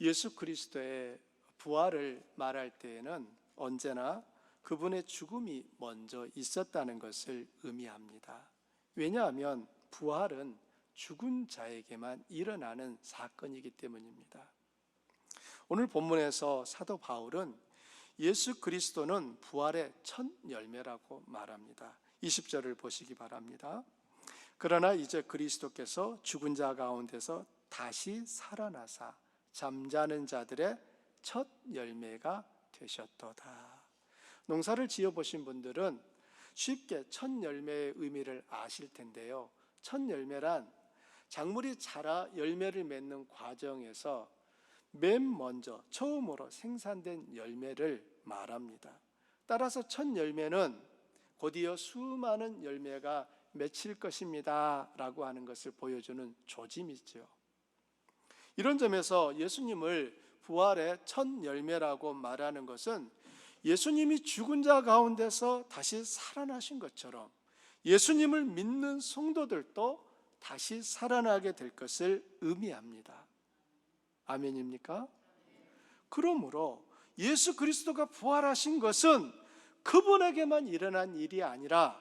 예수 그리스도의 부활을 말할 때에는 언제나 그분의 죽음이 먼저 있었다는 것을 의미합니다. 왜냐하면 부활은 죽은 자에게만 일어나는 사건이기 때문입니다. 오늘 본문에서 사도 바울은 예수 그리스도는 부활의 첫 열매라고 말합니다. 20절을 보시기 바랍니다. 그러나 이제 그리스도께서 죽은 자 가운데서 다시 살아나사 잠자는 자들의 첫 열매가 되셨도다. 농사를 지어보신 분들은 쉽게 첫 열매의 의미를 아실 텐데요, 첫 열매란 작물이 자라 열매를 맺는 과정에서 맨 먼저 처음으로 생산된 열매를 말합니다. 따라서 첫 열매는 곧이어 수많은 열매가 맺힐 것입니다 라고 하는 것을 보여주는 조짐이죠. 이런 점에서 예수님을 부활의 첫 열매라고 말하는 것은 예수님이 죽은 자 가운데서 다시 살아나신 것처럼 예수님을 믿는 성도들도 다시 살아나게 될 것을 의미합니다. 아멘입니까? 그러므로 예수 그리스도가 부활하신 것은 그분에게만 일어난 일이 아니라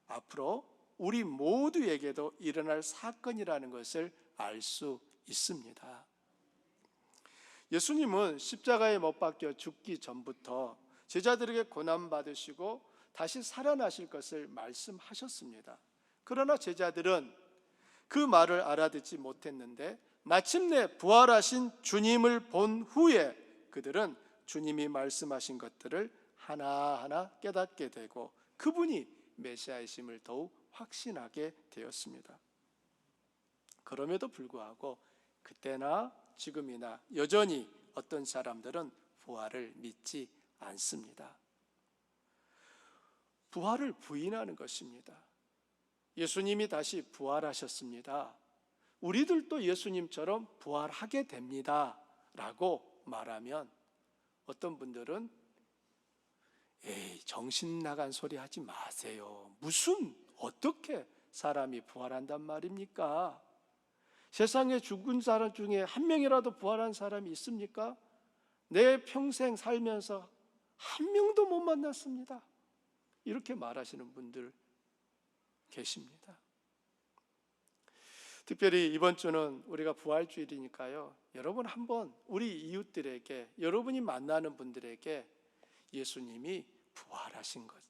앞으로 우리 모두에게도 일어날 사건이라는 것을 알 수 있습니다. 예수님은 십자가에 못 박혀 죽기 전부터 제자들에게 고난받으시고 다시 살아나실 것을 말씀하셨습니다. 그러나 제자들은 그 말을 알아듣지 못했는데 마침내 부활하신 주님을 본 후에 그들은 주님이 말씀하신 것들을 하나하나 깨닫게 되고 그분이 메시아이심을 더욱 확신하게 되었습니다. 그럼에도 불구하고 그때나 지금이나 여전히 어떤 사람들은 부활을 믿지 않습니다. 부활을 부인하는 것입니다. 예수님이 다시 부활하셨습니다. 우리들도 예수님처럼 부활하게 됩니다 라고 말하면 어떤 분들은 에이, 정신 나간 소리 하지 마세요. 무슨 어떻게 사람이 부활한단 말입니까? 세상에 죽은 사람 중에 한 명이라도 부활한 사람이 있습니까? 내 평생 살면서 한 명도 못 만났습니다. 이렇게 말하시는 분들 계십니다. 특별히 이번 주는 우리가 부활주일이니까요, 여러분 한번 우리 이웃들에게, 여러분이 만나는 분들에게 예수님이 부활하신 것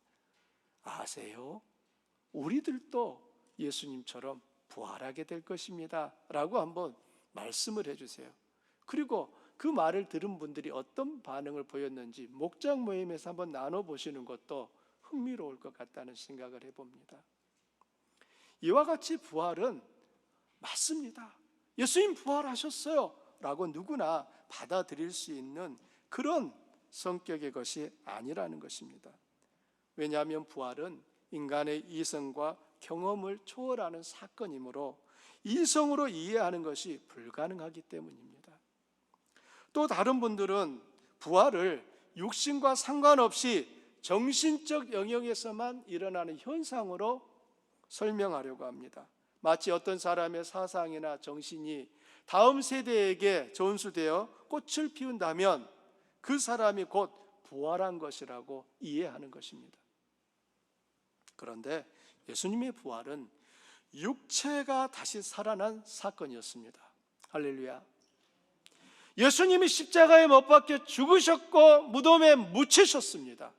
아세요? 우리들도 예수님처럼 부활하게 될 것입니다 라고 한번 말씀을 해주세요. 그리고 그 말을 들은 분들이 어떤 반응을 보였는지 목장 모임에서 한번 나눠보시는 것도 흥미로울 것 같다는 생각을 해봅니다. 이와 같이 부활은 맞습니다. 예수님 부활하셨어요 라고 누구나 받아들일 수 있는 그런 성격의 것이 아니라는 것입니다. 왜냐하면 부활은 인간의 이성과 경험을 초월하는 사건이므로 이성으로 이해하는 것이 불가능하기 때문입니다. 또 다른 분들은 부활을 육신과 상관없이 정신적 영역에서만 일어나는 현상으로 설명하려고 합니다. 마치 어떤 사람의 사상이나 정신이 다음 세대에게 전수되어 꽃을 피운다면 그 사람이 곧 부활한 것이라고 이해하는 것입니다. 그런데 예수님의 부활은 육체가 다시 살아난 사건이었습니다. 할렐루야. 예수님이 십자가에 못 박혀 죽으셨고 무덤에 묻히셨습니다.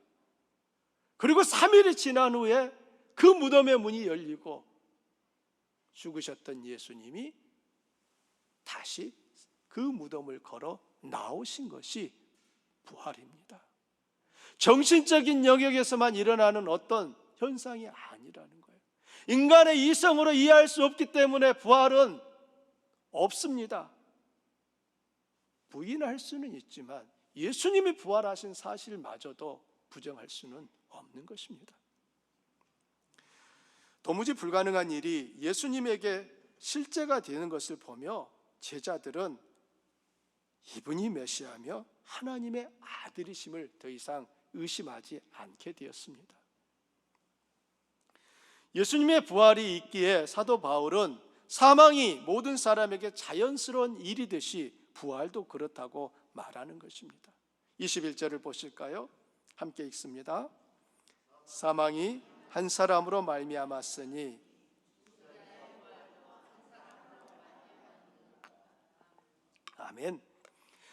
그리고 3일이 지난 후에 그 무덤의 문이 열리고 죽으셨던 예수님이 다시 그 무덤을 걸어 나오신 것이 부활입니다. 정신적인 영역에서만 일어나는 어떤 현상이 아니라는 거예요. 인간의 이성으로 이해할 수 없기 때문에 부활은 없습니다. 부인할 수는 있지만 예수님이 부활하신 사실마저도 부정할 수는 없는 것입니다. 도무지 불가능한 일이 예수님에게 실제가 되는 것을 보며 제자들은 이분이 메시아며 하나님의 아들이심을 더 이상 의심하지 않게 되었습니다. 예수님의 부활이 있기에 사도 바울은 사망이 모든 사람에게 자연스러운 일이듯이 부활도 그렇다고 말하는 것입니다. 21절을 보실까요? 함께 읽습니다. 사망이 한 사람으로 말미암았으니 아멘.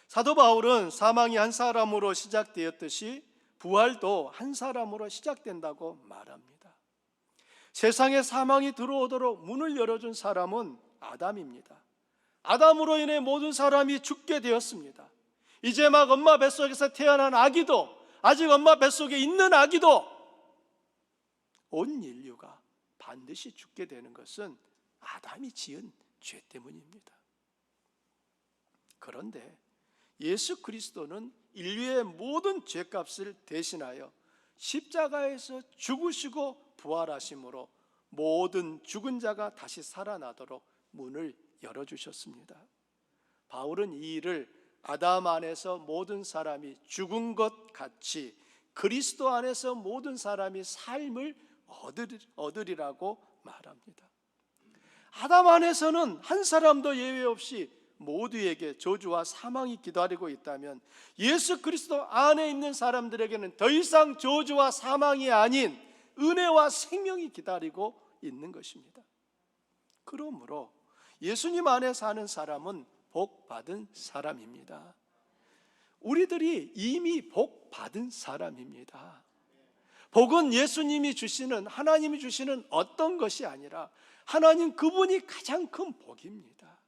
사도 바울은 사망이 한 사람으로 시작되었듯이 부활도 한 사람으로 시작된다고 말합니다. 세상에 사망이 들어오도록 문을 열어준 사람은 아담입니다. 아담으로 인해 모든 사람이 죽게 되었습니다. 이제 막 엄마 뱃속에서 태어난 아기도, 아직 엄마 뱃속에 있는 아기도 온 인류가 반드시 죽게 되는 것은 아담이 지은 죄 때문입니다. 그런데 예수 그리스도는 인류의 모든 죄값을 대신하여 십자가에서 죽으시고 부활하심으로 모든 죽은 자가 다시 살아나도록 문을 열어주셨습니다. 바울은 이 일을 아담 안에서 모든 사람이 죽은 것 같이 그리스도 안에서 모든 사람이 삶을 얻으리라고 말합니다. 아담 안에서는 한 사람도 예외 없이 모두에게 저주와 사망이 기다리고 있다면 예수 그리스도 안에 있는 사람들에게는 더 이상 저주와 사망이 아닌 은혜와 생명이 기다리고 있는 것입니다. 그러므로 예수님 안에 사는 사람은 복 받은 사람입니다. 우리들이 이미 복 받은 사람입니다. 복은 예수님이 주시는, 하나님이 주시는 어떤 것이 아니라 하나님 그분이 가장 큰 복입니다.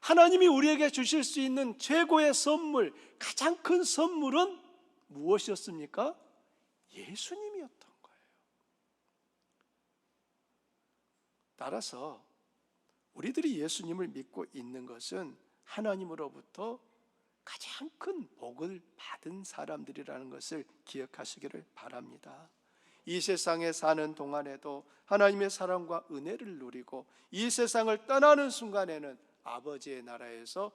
하나님이 우리에게 주실 수 있는 최고의 선물, 가장 큰 선물은 무엇이었습니까? 예수님이었던 거예요. 따라서 우리들이 예수님을 믿고 있는 것은 하나님으로부터 가장 큰 복을 받은 사람들이라는 것을 기억하시기를 바랍니다. 이 세상에 사는 동안에도 하나님의 사랑과 은혜를 누리고 이 세상을 떠나는 순간에는 아버지의 나라에서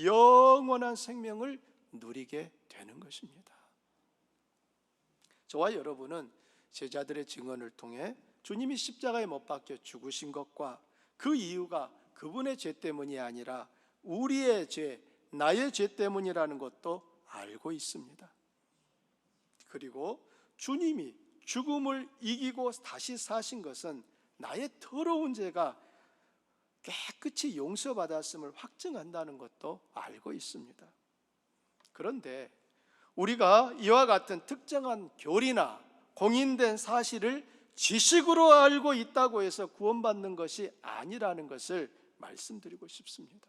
영원한 생명을 누리게 되는 것입니다. 저와 여러분은 제자들의 증언을 통해 주님이 십자가에 못 박혀 죽으신 것과 그 이유가 그분의 죄 때문이 아니라 우리의 죄, 나의 죄 때문이라는 것도 알고 있습니다. 그리고 주님이 죽음을 이기고 다시 사신 것은 나의 더러운 죄가 깨끗이 용서받았음을 확증한다는 것도 알고 있습니다. 그런데 우리가 이와 같은 특정한 교리나 공인된 사실을 지식으로 알고 있다고 해서 구원받는 것이 아니라는 것을 말씀드리고 싶습니다.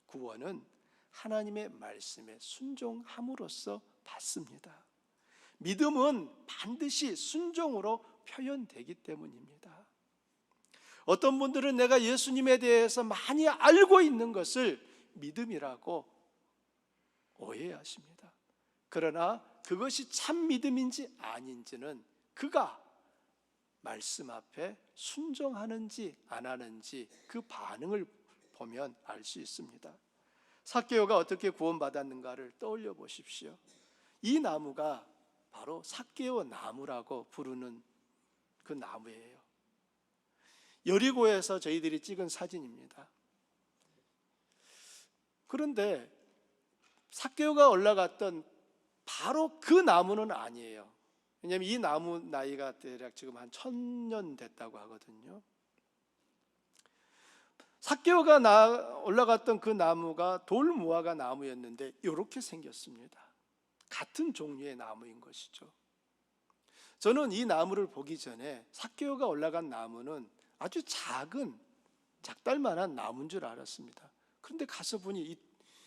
구원은 하나님의 말씀에 순종함으로써 받습니다. 믿음은 반드시 순종으로 표현되기 때문입니다. 어떤 분들은 내가 예수님에 대해서 많이 알고 있는 것을 믿음이라고 오해하십니다. 그러나 그것이 참 믿음인지 아닌지는 그가 말씀 앞에 순종하는지 안 하는지 그 반응을 보면 알 수 있습니다. 삭개오가 어떻게 구원받았는가를 떠올려 보십시오. 이 나무가 바로 삭개오 나무라고 부르는 그 나무예요. 여리고에서 저희들이 찍은 사진입니다. 그런데 삭개오가 올라갔던 바로 그 나무는 아니에요. 왜냐하면 이 나무 나이가 대략 지금 한 1000년 됐다고 하거든요. 삭개오가 올라갔던 그 나무가 돌무화과 나무였는데 이렇게 생겼습니다. 같은 종류의 나무인 것이죠. 저는 이 나무를 보기 전에 삭개오가 올라간 나무는 아주 작은 작달만한 나무인 줄 알았습니다. 그런데 가서 보니 이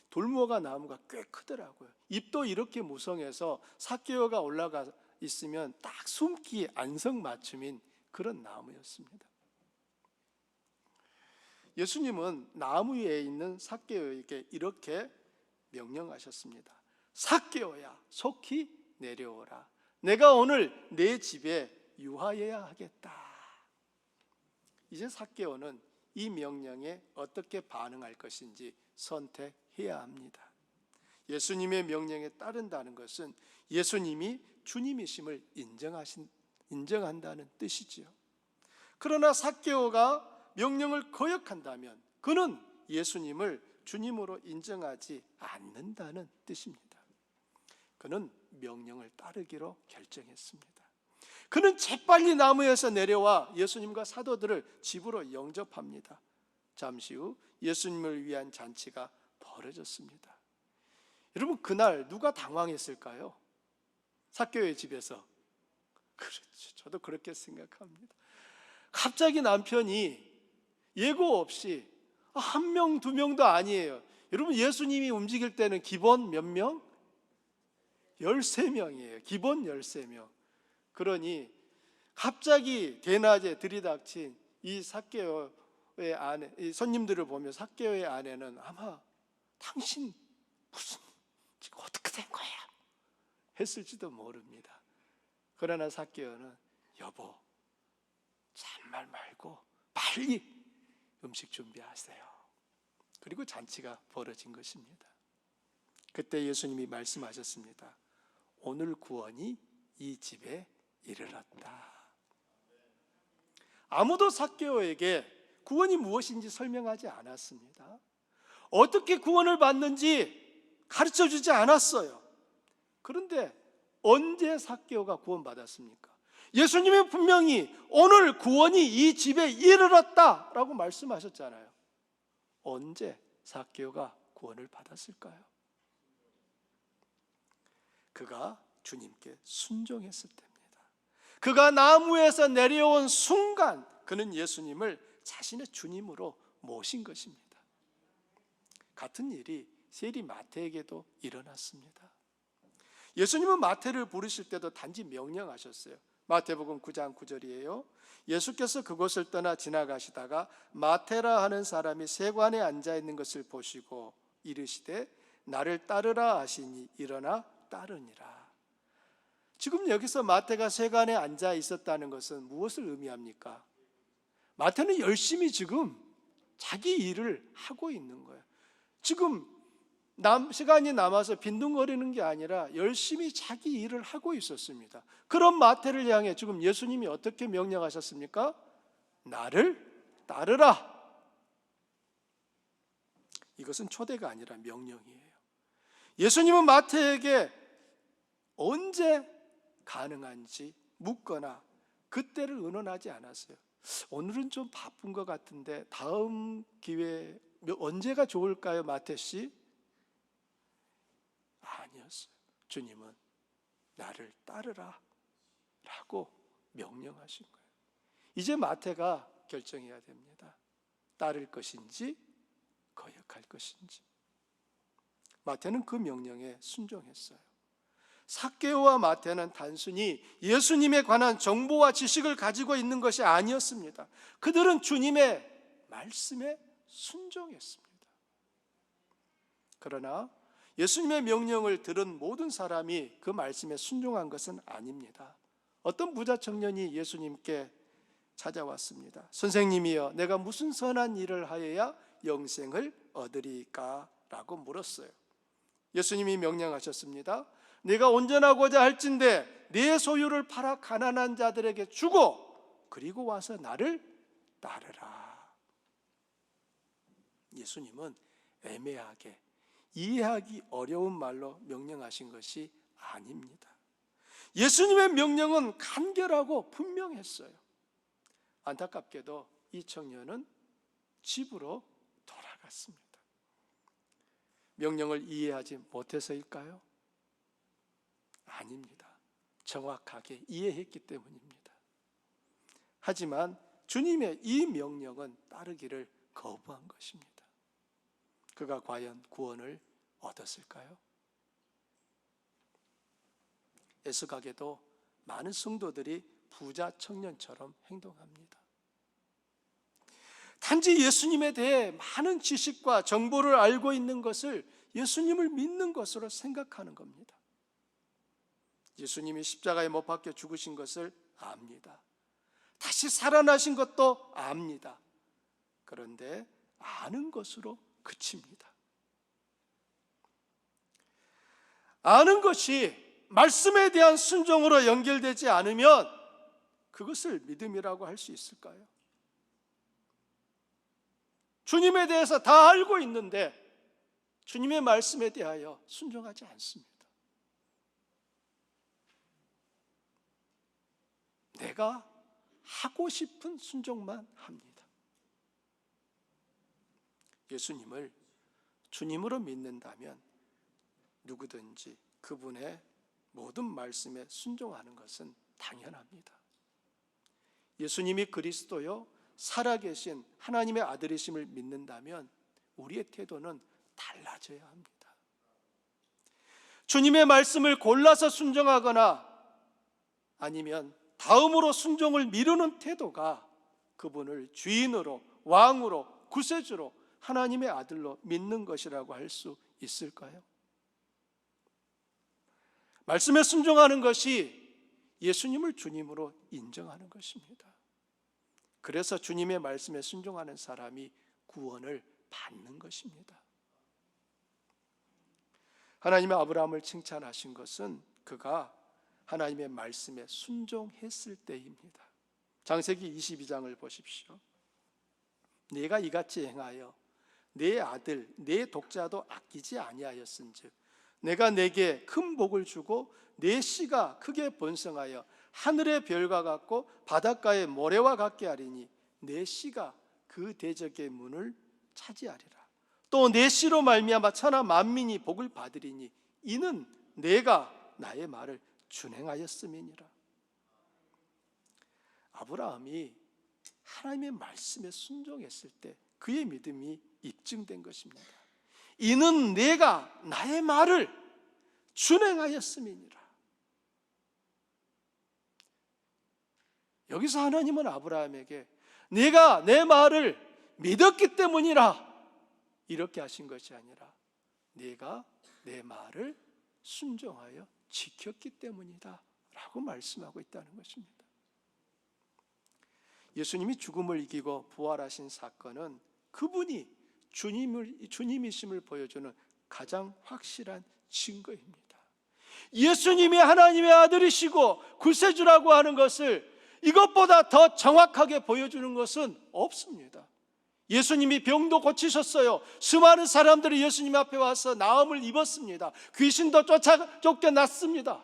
돌무화과 나무가 꽤 크더라고요. 잎도 이렇게 무성해서 삭개오가 올라가 있으면 딱 숨기 안성맞춤인 그런 나무였습니다. 예수님은 나무 위에 있는 삭개오에게 이렇게 명령하셨습니다. 삭개오야, 속히 내려오라. 내가 오늘 내 집에 유하여야 하겠다. 이제 삭개오는 이 명령에 어떻게 반응할 것인지 선택해야 합니다. 예수님의 명령에 따른다는 것은 예수님이 주님이심을 인정한다는 뜻이지요. 그러나 삭개오가 명령을 거역한다면 그는 예수님을 주님으로 인정하지 않는다는 뜻입니다. 그는 명령을 따르기로 결정했습니다. 그는 재빨리 나무에서 내려와 예수님과 사도들을 집으로 영접합니다. 잠시 후 예수님을 위한 잔치가 벌어졌습니다. 여러분, 그날 누가 당황했을까요? 삭개오의 집에서. 그렇죠. 저도 그렇게 생각합니다. 갑자기 남편이 예고 없이 한 명, 두 명도 아니에요. 여러분, 예수님이 움직일 때는 기본 몇 명? 13명이에요. 기본 13명. 그러니 갑자기 대낮에 들이닥친 이 삭개오의 아내, 이 손님들을 보며 삭개오의 아내는 아마 당신 무슨 지금 어떻게 된 거야? 했을지도 모릅니다. 그러나 삭개오는 여보, 잔말 말고 빨리 음식 준비하세요. 그리고 잔치가 벌어진 것입니다. 그때 예수님이 말씀하셨습니다. 오늘 구원이 이 집에 이르렀다. 아무도 삭개오에게 구원이 무엇인지 설명하지 않았습니다. 어떻게 구원을 받는지 가르쳐주지 않았어요. 그런데 언제 삭개오가 구원받았습니까? 예수님은 분명히 오늘 구원이 이 집에 이르렀다라고 말씀하셨잖아요. 언제 삭개오가 구원을 받았을까요? 그가 주님께 순종했을 때입니다. 그가 나무에서 내려온 순간 그는 예수님을 자신의 주님으로 모신 것입니다. 같은 일이 세리 마태에게도 일어났습니다. 예수님은 마태를 부르실 때도 단지 명령하셨어요. 마태복음 9장 9절이에요. 예수께서 그곳을 떠나 지나가시다가 마태라 하는 사람이 세관에 앉아 있는 것을 보시고 이르시되 나를 따르라 하시니 일어나 따르니라. 지금 여기서 마태가 세관에 앉아 있었다는 것은 무엇을 의미합니까? 마태는 열심히 지금 자기 일을 하고 있는 거예요. 지금 시간이 남아서 빈둥거리는 게 아니라 열심히 자기 일을 하고 있었습니다. 그런 마태를 향해 지금 예수님이 어떻게 명령하셨습니까? 나를 따르라. 이것은 초대가 아니라 명령이에요. 예수님은 마태에게 언제 가능한지 묻거나 그때를 의논하지 않았어요. 오늘은 좀 바쁜 것 같은데 다음 기회 언제가 좋을까요, 마태 씨? 아니었어요. 주님은 나를 따르라 라고 명령하신 거예요. 이제 마태가 결정해야 됩니다. 따를 것인지 거역할 것인지. 마태는 그 명령에 순종했어요. 삭개오와 마태는 단순히 예수님에 관한 정보와 지식을 가지고 있는 것이 아니었습니다. 그들은 주님의 말씀에 순종했습니다. 그러나 예수님의 명령을 들은 모든 사람이 그 말씀에 순종한 것은 아닙니다. 어떤 부자 청년이 예수님께 찾아왔습니다. 선생님이여, 내가 무슨 선한 일을 하여야 영생을 얻으리까? 라고 물었어요. 예수님이 명령하셨습니다. 네가 온전하고자 할진대 네 소유를 팔아 가난한 자들에게 주고 그리고 와서 나를 따르라. 예수님은 애매하게 이해하기 어려운 말로 명령하신 것이 아닙니다. 예수님의 명령은 간결하고 분명했어요. 안타깝게도 이 청년은 집으로 돌아갔습니다. 명령을 이해하지 못해서일까요? 아닙니다. 정확하게 이해했기 때문입니다. 하지만 주님의 이 명령은 따르기를 거부한 것입니다. 그가 과연 구원을 얻었을까요? 애석하게도 많은 성도들이 부자 청년처럼 행동합니다. 단지 예수님에 대해 많은 지식과 정보를 알고 있는 것을 예수님을 믿는 것으로 생각하는 겁니다. 예수님이 십자가에 못 박혀 죽으신 것을 압니다. 다시 살아나신 것도 압니다. 그런데 아는 것으로 그칩니다. 아는 것이 말씀에 대한 순종으로 연결되지 않으면 그것을 믿음이라고 할 수 있을까요? 주님에 대해서 다 알고 있는데 주님의 말씀에 대하여 순종하지 않습니다. 내가 하고 싶은 순종만 합니다. 예수님을 주님으로 믿는다면 누구든지 그분의 모든 말씀에 순종하는 것은 당연합니다. 예수님이 그리스도요 살아계신 하나님의 아들이심을 믿는다면 우리의 태도는 달라져야 합니다. 주님의 말씀을 골라서 순종하거나 아니면 다음으로 순종을 미루는 태도가 그분을 주인으로, 왕으로, 구세주로, 하나님의 아들로 믿는 것이라고 할 수 있을까요? 말씀에 순종하는 것이 예수님을 주님으로 인정하는 것입니다. 그래서 주님의 말씀에 순종하는 사람이 구원을 받는 것입니다. 하나님의 아브라함을 칭찬하신 것은 그가 하나님의 말씀에 순종했을 때입니다. 창세기 22장을 보십시오. 내가 이같이 행하여 내 아들 내 독자도 아끼지 아니하였은즉 내가 내게 큰 복을 주고 내 씨가 크게 번성하여 하늘의 별과 같고 바닷가의 모래와 같게 하리니 내 씨가 그 대적의 문을 차지하리라. 또 내 씨로 말미암아 천하 만민이 복을 받으리니 이는 내가 나의 말을 준행하였음이니라. 아브라함이 하나님의 말씀에 순종했을 때 그의 믿음이 입증된 것입니다. 이는 내가 나의 말을 준행하였음이니라. 여기서 하나님은 아브라함에게 내가 내 말을 믿었기 때문이라 이렇게 하신 것이 아니라 내가 내 말을 순종하여 지켰기 때문이다 라고 말씀하고 있다는 것입니다. 예수님이 죽음을 이기고 부활하신 사건은 그분이 주님이심을 보여주는 가장 확실한 증거입니다. 예수님이 하나님의 아들이시고 구세주라고 하는 것을 이것보다 더 정확하게 보여주는 것은 없습니다. 예수님이 병도 고치셨어요. 수많은 사람들이 예수님 앞에 와서 나음을 입었습니다. 귀신도 쫓겨났습니다.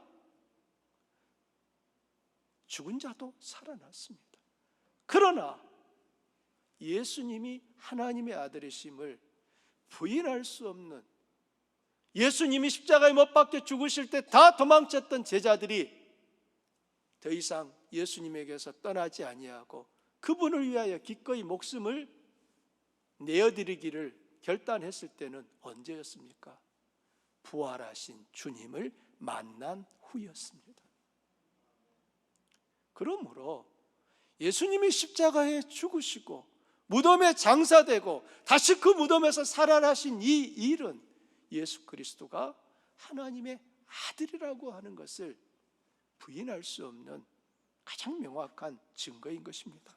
죽은 자도 살아났습니다. 그러나 예수님이 하나님의 아들이심을 부인할 수 없는, 예수님이 십자가에 못 박혀 죽으실 때 다 도망쳤던 제자들이 더 이상 예수님에게서 떠나지 아니하고 그분을 위하여 기꺼이 목숨을 내어드리기를 결단했을 때는 언제였습니까? 부활하신 주님을 만난 후였습니다. 그러므로 예수님이 십자가에 죽으시고 무덤에 장사되고 다시 그 무덤에서 살아나신 이 일은 예수 그리스도가 하나님의 아들이라고 하는 것을 부인할 수 없는 가장 명확한 증거인 것입니다.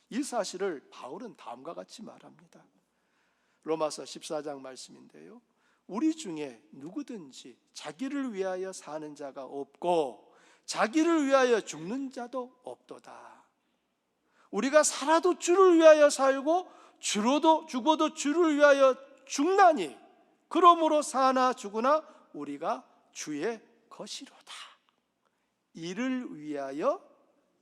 이 사실을 바울은 다음과 같이 말합니다. 로마서 14장 말씀인데요, 우리 중에 누구든지 자기를 위하여 사는 자가 없고 자기를 위하여 죽는 자도 없도다. 우리가 살아도 주를 위하여 살고 죽어도 주를 위하여 죽나니 그러므로 사나 죽으나 우리가 주의 것이로다. 이를 위하여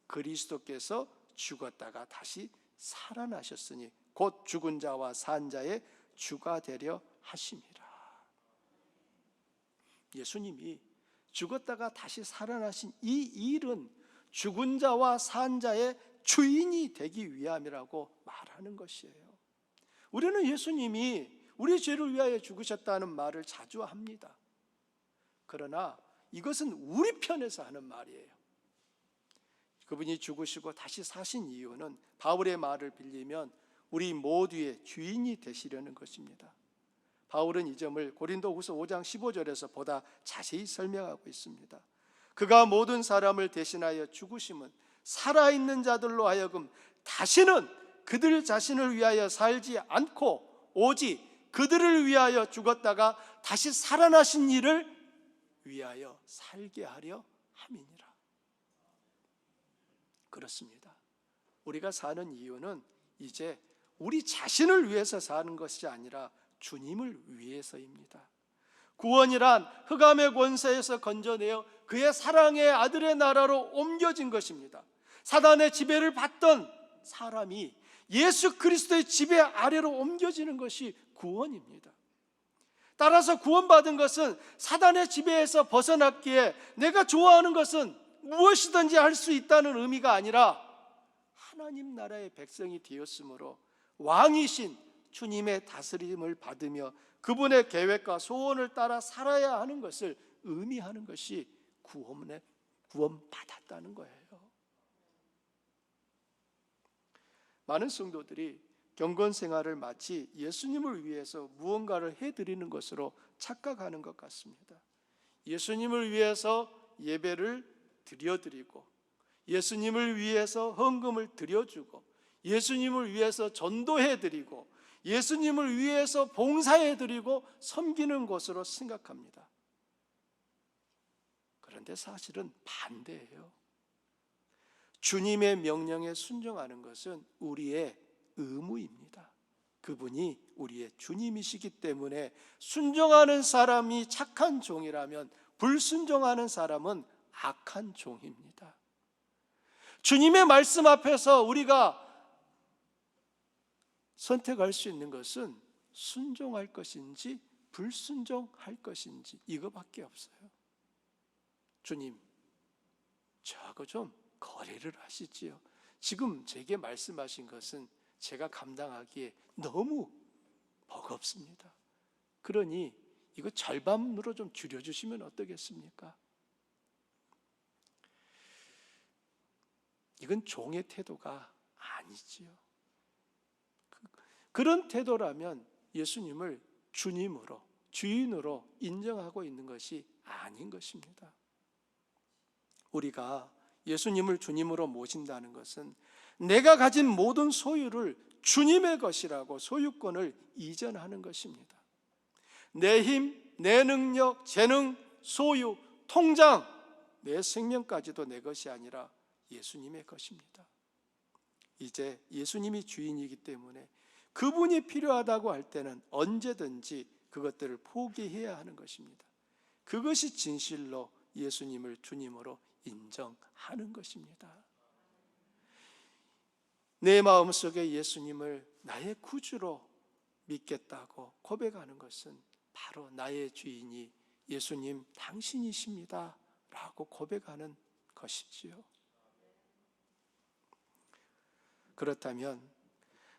그리스도께서 죽었다가 다시 살아나셨으니 곧 죽은 자와 산 자의 주가 되려 하심이라. 예수님이 죽었다가 다시 살아나신 이 일은 죽은 자와 산 자의 주인이 되기 위함이라고 말하는 것이에요. 우리는 예수님이 우리 죄를 위하여 죽으셨다는 말을 자주 합니다. 그러나 이것은 우리 편에서 하는 말이에요. 그분이 죽으시고 다시 사신 이유는 바울의 말을 빌리면 우리 모두의 주인이 되시려는 것입니다. 바울은 이 점을 고린도후서 5장 15절에서 보다 자세히 설명하고 있습니다. 그가 모든 사람을 대신하여 죽으심은 살아있는 자들로 하여금 다시는 그들 자신을 위하여 살지 않고 오직 그들을 위하여 죽었다가 다시 살아나신 이를 위하여 살게 하려 함이니라. 그렇습니다. 우리가 사는 이유는 이제 우리 자신을 위해서 사는 것이 아니라 주님을 위해서입니다. 구원이란 흑암의 권세에서 건져내어 그의 사랑의 아들의 나라로 옮겨진 것입니다. 사단의 지배를 받던 사람이 예수 그리스도의 지배 아래로 옮겨지는 것이 구원입니다. 따라서 구원받은 것은 사단의 지배에서 벗어났기에 내가 좋아하는 것은 무엇이든지 할 수 있다는 의미가 아니라 하나님 나라의 백성이 되었으므로 왕이신 주님의 다스림을 받으며 그분의 계획과 소원을 따라 살아야 하는 것을 의미하는 것이 구원받았다는 거예요. 많은 성도들이 경건 생활을 마치 예수님을 위해서 무언가를 해드리는 것으로 착각하는 것 같습니다. 예수님을 위해서 예배를 드려드리고, 예수님을 위해서 헌금을 드려주고, 예수님을 위해서 전도해드리고, 예수님을 위해서 봉사해드리고 섬기는 것으로 생각합니다. 그런데 사실은 반대예요. 주님의 명령에 순종하는 것은 우리의 의무입니다. 그분이 우리의 주님이시기 때문에 순종하는 사람이 착한 종이라면 불순종하는 사람은 악한 종입니다. 주님의 말씀 앞에서 우리가 선택할 수 있는 것은 순종할 것인지 불순종할 것인지 이거밖에 없어요. 주님, 저하고 좀 거래를 하시지요. 지금 제게 말씀하신 것은 제가 감당하기에 너무 버겁습니다. 그러니 이거 절반으로 좀 줄여주시면 어떠겠습니까? 이건 종의 태도가 아니지요. 그런 태도라면 예수님을 주님으로, 주인으로 인정하고 있는 것이 아닌 것입니다. 우리가 예수님을 주님으로 모신다는 것은 내가 가진 모든 소유를 주님의 것이라고 소유권을 이전하는 것입니다. 내 힘, 내 능력, 재능, 소유, 통장, 내 생명까지도 내 것이 아니라 예수님의 것입니다. 이제 예수님이 주인이기 때문에 그분이 필요하다고 할 때는 언제든지 그것들을 포기해야 하는 것입니다. 그것이 진실로 예수님을 주님으로 인정하는 것입니다. 내 마음속에 예수님을 나의 구주로 믿겠다고 고백하는 것은 바로 나의 주인이 예수님 당신이십니다 라고 고백하는 것이지요. 그렇다면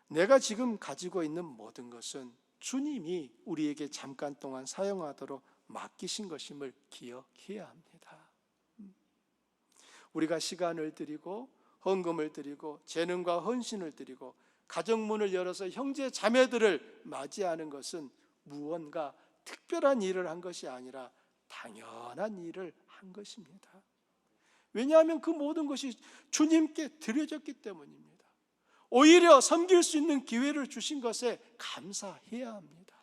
내가 지금 가지고 있는 모든 것은 주님이 우리에게 잠깐 동안 사용하도록 맡기신 것임을 기억해야 합니다. 우리가 시간을 드리고 헌금을 드리고 재능과 헌신을 드리고 가정문을 열어서 형제 자매들을 맞이하는 것은 무언가 특별한 일을 한 것이 아니라 당연한 일을 한 것입니다. 왜냐하면 그 모든 것이 주님께 드려졌기 때문입니다. 오히려 섬길 수 있는 기회를 주신 것에 감사해야 합니다.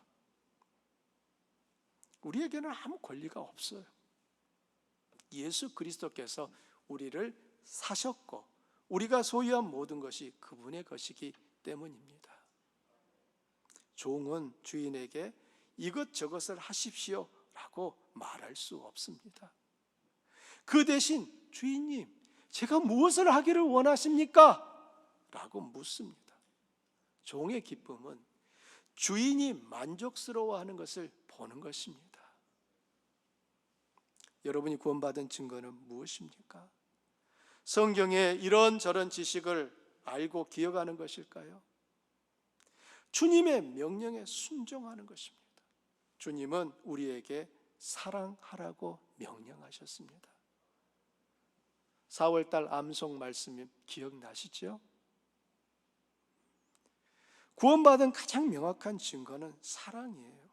우리에게는 아무 권리가 없어요. 예수 그리스도께서 우리를 사셨고 우리가 소유한 모든 것이 그분의 것이기 때문입니다. 종은 주인에게 이것저것을 하십시오 라고 말할 수 없습니다. 그 대신 주인님, 제가 무엇을 하기를 원하십니까? 라고 묻습니다. 종의 기쁨은 주인이 만족스러워하는 것을 보는 것입니다. 여러분이 구원받은 증거는 무엇입니까? 성경의 이런저런 지식을 알고 기억하는 것일까요? 주님의 명령에 순종하는 것입니다. 주님은 우리에게 사랑하라고 명령하셨습니다. 4월달 암송 말씀 기억나시죠? 구원받은 가장 명확한 증거는 사랑이에요.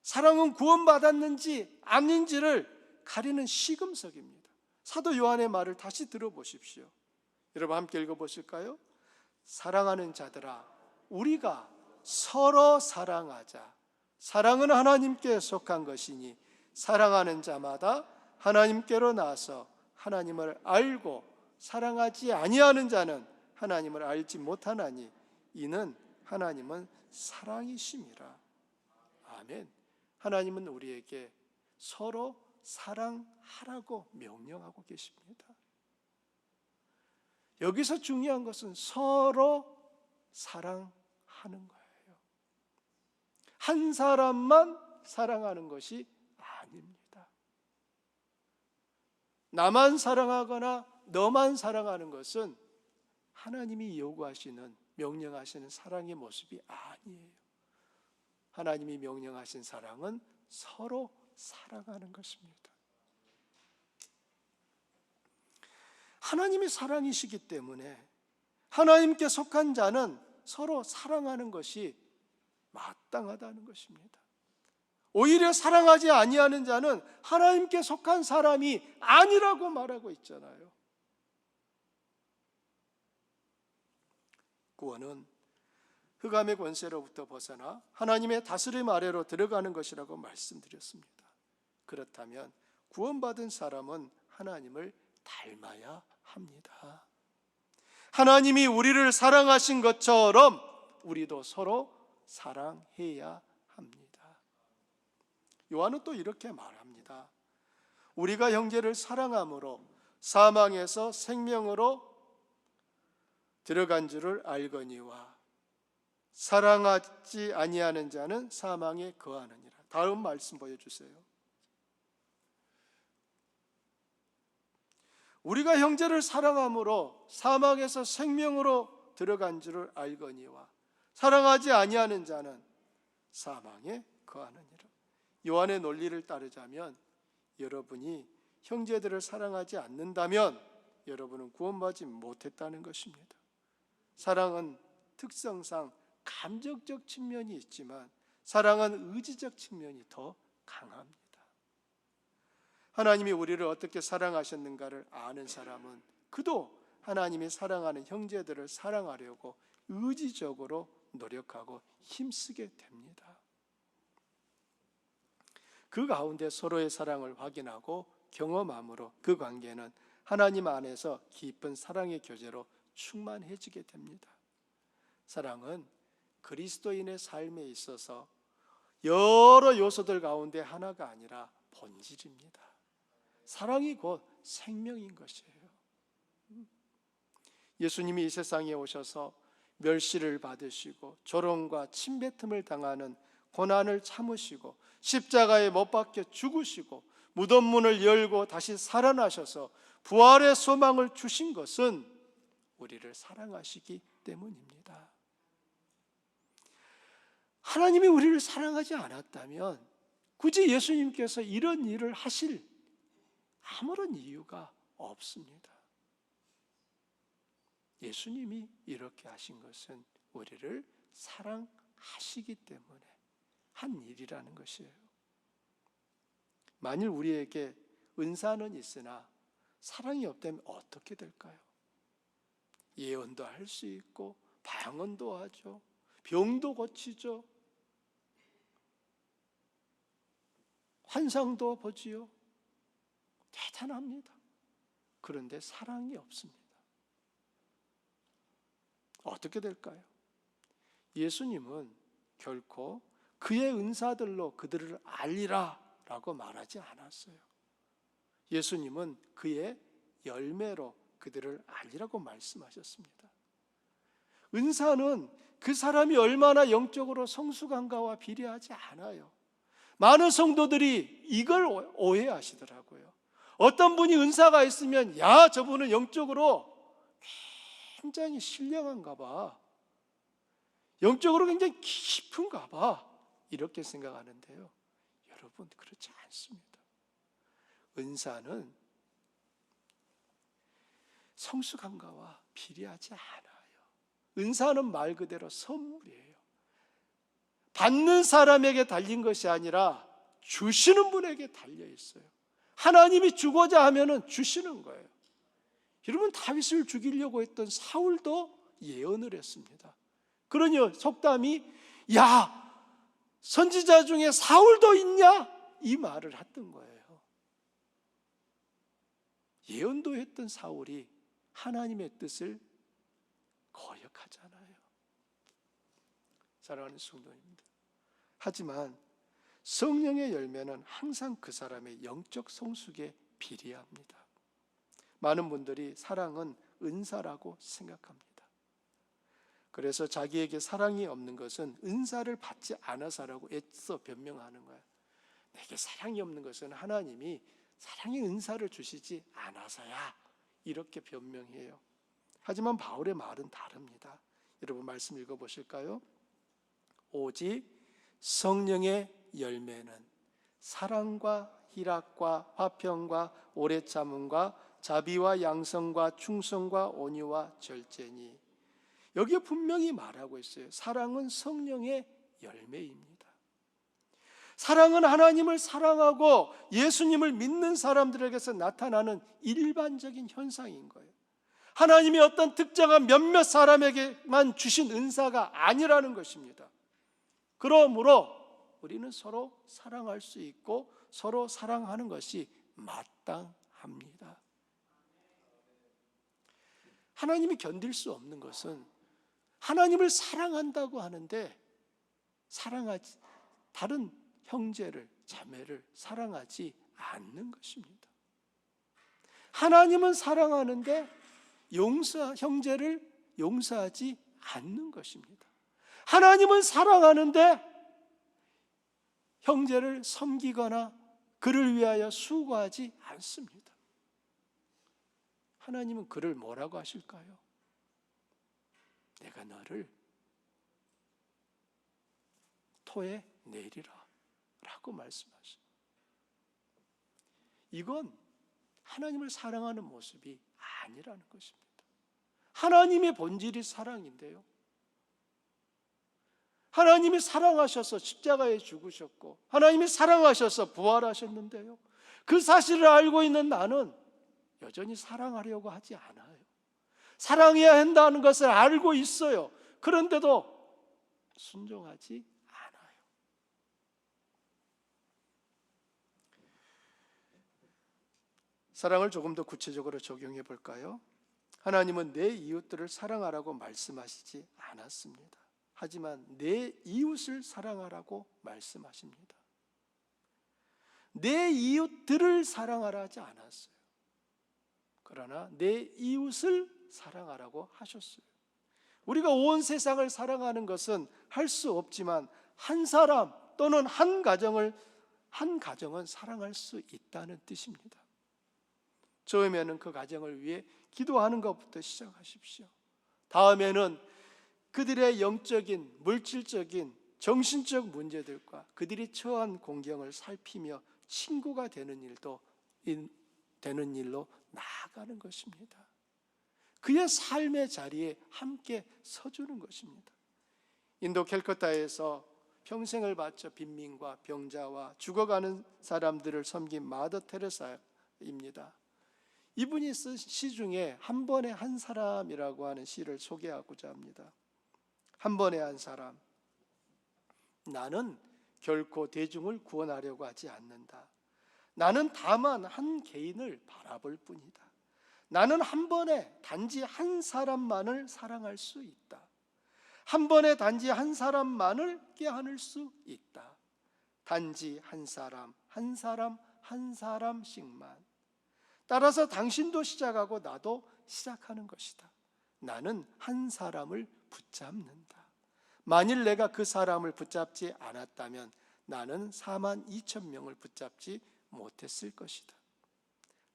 사랑은 구원받았는지 아닌지를 가리는 시금석입니다. 사도 요한의 말을 다시 들어보십시오. 여러분 함께 읽어보실까요? 사랑하는 자들아, 우리가 서로 사랑하자. 사랑은 하나님께 속한 것이니 사랑하는 자마다 하나님께로 나아서 하나님을 알고 사랑하지 아니하는 자는 하나님을 알지 못하나니 이는 하나님은 사랑이심이라. 아멘. 하나님은 우리에게 서로 사랑하라고 명령하고 계십니다. 여기서 중요한 것은 서로 사랑하는 거예요. 한 사람만 사랑하는 것이 아닙니다. 나만 사랑하거나 너만 사랑하는 것은 하나님이 요구하시는, 명령하시는 사랑의 모습이 아니에요. 하나님이 명령하신 사랑은 서로 사랑하는 것입니다. 하나님이 사랑이시기 때문에 하나님께 속한 자는 서로 사랑하는 것이 마땅하다는 것입니다. 오히려 사랑하지 아니하는 자는 하나님께 속한 사람이 아니라고 말하고 있잖아요. 구원은 흑암의 권세로부터 벗어나 하나님의 다스림 아래로 들어가는 것이라고 말씀드렸습니다. 그렇다면 구원받은 사람은 하나님을 닮아야 합니다. 하나님이 우리를 사랑하신 것처럼 우리도 서로 사랑해야 합니다. 요한은 또 이렇게 말합니다. 우리가 형제를 사랑함으로 사망에서 생명으로 들어간 줄을 알거니와 사랑하지 아니하는 자는 사망에 거하느니라. 다음 말씀 보여주세요. 우리가 형제를 사랑함으로 사망에서 생명으로 들어간 줄을 알거니와 사랑하지 아니하는 자는 사망에 거하느니라. 요한의 논리를 따르자면 여러분이 형제들을 사랑하지 않는다면 여러분은 구원받지 못했다는 것입니다. 사랑은 특성상 감정적 측면이 있지만 사랑은 의지적 측면이 더 강합니다. 하나님이 우리를 어떻게 사랑하셨는가를 아는 사람은 그도 하나님이 사랑하는 형제들을 사랑하려고 의지적으로 노력하고 힘쓰게 됩니다. 그 가운데 서로의 사랑을 확인하고 경험함으로 그 관계는 하나님 안에서 깊은 사랑의 교제로 충만해지게 됩니다. 사랑은 그리스도인의 삶에 있어서 여러 요소들 가운데 하나가 아니라 본질입니다. 사랑이 곧 생명인 것이에요. 예수님이 이 세상에 오셔서 멸시를 받으시고 조롱과 침뱉음을 당하는 고난을 참으시고 십자가에 못 박혀 죽으시고 무덤 문을 열고 다시 살아나셔서 부활의 소망을 주신 것은 우리를 사랑하시기 때문입니다. 하나님이 우리를 사랑하지 않았다면 굳이 예수님께서 이런 일을 하실 아무런 이유가 없습니다. 예수님이 이렇게 하신 것은 우리를 사랑하시기 때문에 한 일이라는 것이에요. 만일 우리에게 은사는 있으나 사랑이 없다면 어떻게 될까요? 예언도 할 수 있고 방언도 하죠. 병도 고치죠. 환상도 보지요. 대단합니다. 그런데 사랑이 없습니다. 어떻게 될까요? 예수님은 결코 그의 은사들로 그들을 알리라 라고 말하지 않았어요. 예수님은 그의 열매로 그들을 알리라고 말씀하셨습니다. 은사는 그 사람이 얼마나 영적으로 성숙한가와 비례하지 않아요. 많은 성도들이 이걸 오해하시더라고요. 어떤 분이 은사가 있으면 야, 저분은 영적으로 굉장히 신령한가 봐. 영적으로 굉장히 깊은가 봐. 이렇게 생각하는데요. 여러분, 그렇지 않습니다. 은사는 성숙한가와 비례하지 않아요. 은사는 말 그대로 선물이에요. 받는 사람에게 달린 것이 아니라 주시는 분에게 달려 있어요. 하나님이 주고자 하면은 주시는 거예요. 여러분, 다윗을 죽이려고 했던 사울도 예언을 했습니다. 그러니 속담이 야, 선지자 중에 사울도 있냐? 이 말을 했던 거예요. 예언도 했던 사울이 하나님의 뜻을 거역하잖아요. 사랑하는 성도입니다. 하지만 성령의 열매는 항상 그 사람의 영적 성숙에 비례합니다. 많은 분들이 사랑은 은사라고 생각합니다. 그래서 자기에게 사랑이 없는 것은 은사를 받지 않아서라고 애써 변명하는 거예요. 내게 사랑이 없는 것은 하나님이 사랑의 은사를 주시지 않아서야, 이렇게 변명해요. 하지만 바울의 말은 다릅니다. 여러분 말씀 읽어보실까요? 오직 성령의 열매는 사랑과 희락과 화평과 오래 참음과 자비와 양성과 충성과 온유와 절제니. 여기에 분명히 말하고 있어요. 사랑은 성령의 열매입니다. 사랑은 하나님을 사랑하고 예수님을 믿는 사람들에게서 나타나는 일반적인 현상인 거예요. 하나님이 어떤 특정한 몇몇 사람에게만 주신 은사가 아니라는 것입니다. 그러므로 우리는 서로 사랑할 수 있고 서로 사랑하는 것이 마땅합니다. 하나님이 견딜 수 없는 것은 하나님을 사랑한다고 하는데 사랑하지, 다른 형제를, 자매를 사랑하지 않는 것입니다. 하나님은 사랑하는데 형제를 용서하지 않는 것입니다. 하나님은 사랑하는데 형제를 섬기거나 그를 위하여 수고하지 않습니다. 하나님은 그를 뭐라고 하실까요? 내가 너를 토해 내리라 라고 말씀하십니다. 이건 하나님을 사랑하는 모습이 아니라는 것입니다. 하나님의 본질이 사랑인데요, 하나님이 사랑하셔서 십자가에 죽으셨고 하나님이 사랑하셔서 부활하셨는데요, 그 사실을 알고 있는 나는 여전히 사랑하려고 하지 않아요. 사랑해야 한다는 것을 알고 있어요. 그런데도 순종하지 않아요. 사랑을 조금 더 구체적으로 적용해 볼까요? 하나님은 내 이웃들을 사랑하라고 말씀하시지 않았습니다. 하지만 내 이웃을 사랑하라고 말씀하십니다. 내 이웃들을 사랑하라 하지 않았어요. 그러나 내 이웃을 사랑하라고 하셨어요. 우리가 온 세상을 사랑하는 것은 할 수 없지만 한 사람 또는 한 가정은 사랑할 수 있다는 뜻입니다. 처음에는 그 가정을 위해 기도하는 것부터 시작하십시오. 다음에는 그들의 영적인, 물질적인, 정신적 문제들과 그들이 처한 공경을 살피며 친구가 되는 일로 나아가는 것입니다. 그의 삶의 자리에 함께 서주는 것입니다. 인도 캘커타에서 평생을 바쳐 빈민과 병자와 죽어가는 사람들을 섬긴 마더 테레사입니다. 이분이 쓴 시 중에 한 번에 한 사람이라고 하는 시를 소개하고자 합니다. 한 번에 한 사람, 나는 결코 대중을 구원하려고 하지 않는다. 나는 다만 한 개인을 바라볼 뿐이다. 나는 한 번에 단지 한 사람만을 사랑할 수 있다. 한 번에 단지 한 사람만을 껴안을 수 있다. 단지 한 사람, 한 사람, 한 사람씩만. 따라서 당신도 시작하고 나도 시작하는 것이다. 나는 한 사람을 붙잡는다. 만일 내가 그 사람을 붙잡지 않았다면 나는 42,000명을 붙잡지 못했을 것이다.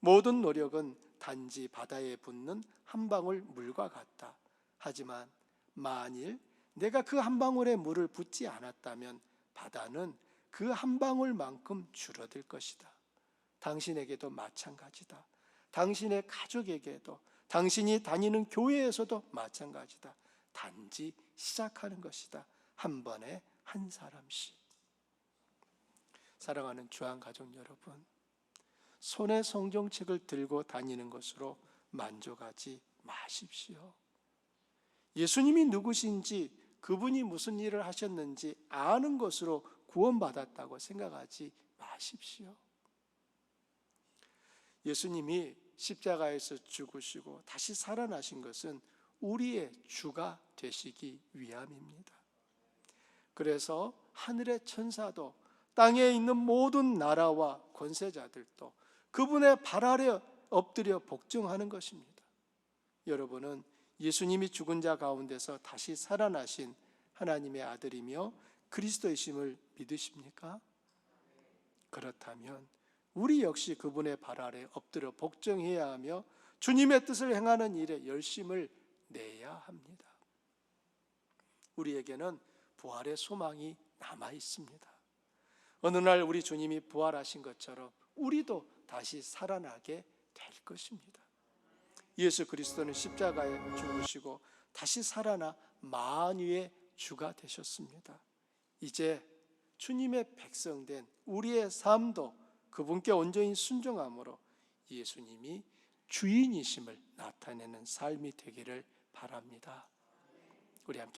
모든 노력은 단지 바다에 붓는 한 방울 물과 같다. 하지만 만일 내가 그 한 방울의 물을 붓지 않았다면 바다는 그 한 방울만큼 줄어들 것이다. 당신에게도 마찬가지다. 당신의 가족에게도, 당신이 다니는 교회에서도 마찬가지다. 단지 시작하는 것이다. 한 번에 한 사람씩. 사랑하는 주한 가족 여러분, 손에 성경책을 들고 다니는 것으로 만족하지 마십시오. 예수님이 누구신지, 그분이 무슨 일을 하셨는지 아는 것으로 구원받았다고 생각하지 마십시오. 예수님이 십자가에서 죽으시고 다시 살아나신 것은 우리의 주가 되시기 위함입니다. 그래서 하늘의 천사도 땅에 있는 모든 나라와 권세자들도 그분의 발 아래 엎드려 복종하는 것입니다. 여러분은 예수님이 죽은 자 가운데서 다시 살아나신 하나님의 아들이며 그리스도이심을 믿으십니까? 그렇다면 우리 역시 그분의 발 아래 엎드려 복종해야 하며 주님의 뜻을 행하는 일에 열심을 내야 합니다. 우리에게는 부활의 소망이 남아 있습니다. 어느 날 우리 주님이 부활하신 것처럼 우리도 다시 살아나게 될 것입니다. 예수 그리스도는 십자가에 죽으시고 다시 살아나 만유의 주가 되셨습니다. 이제 주님의 백성된 우리의 삶도 그분께 온전히 순종함으로 예수님이 주인이심을 나타내는 삶이 되기를 바랍니다. 우리 함께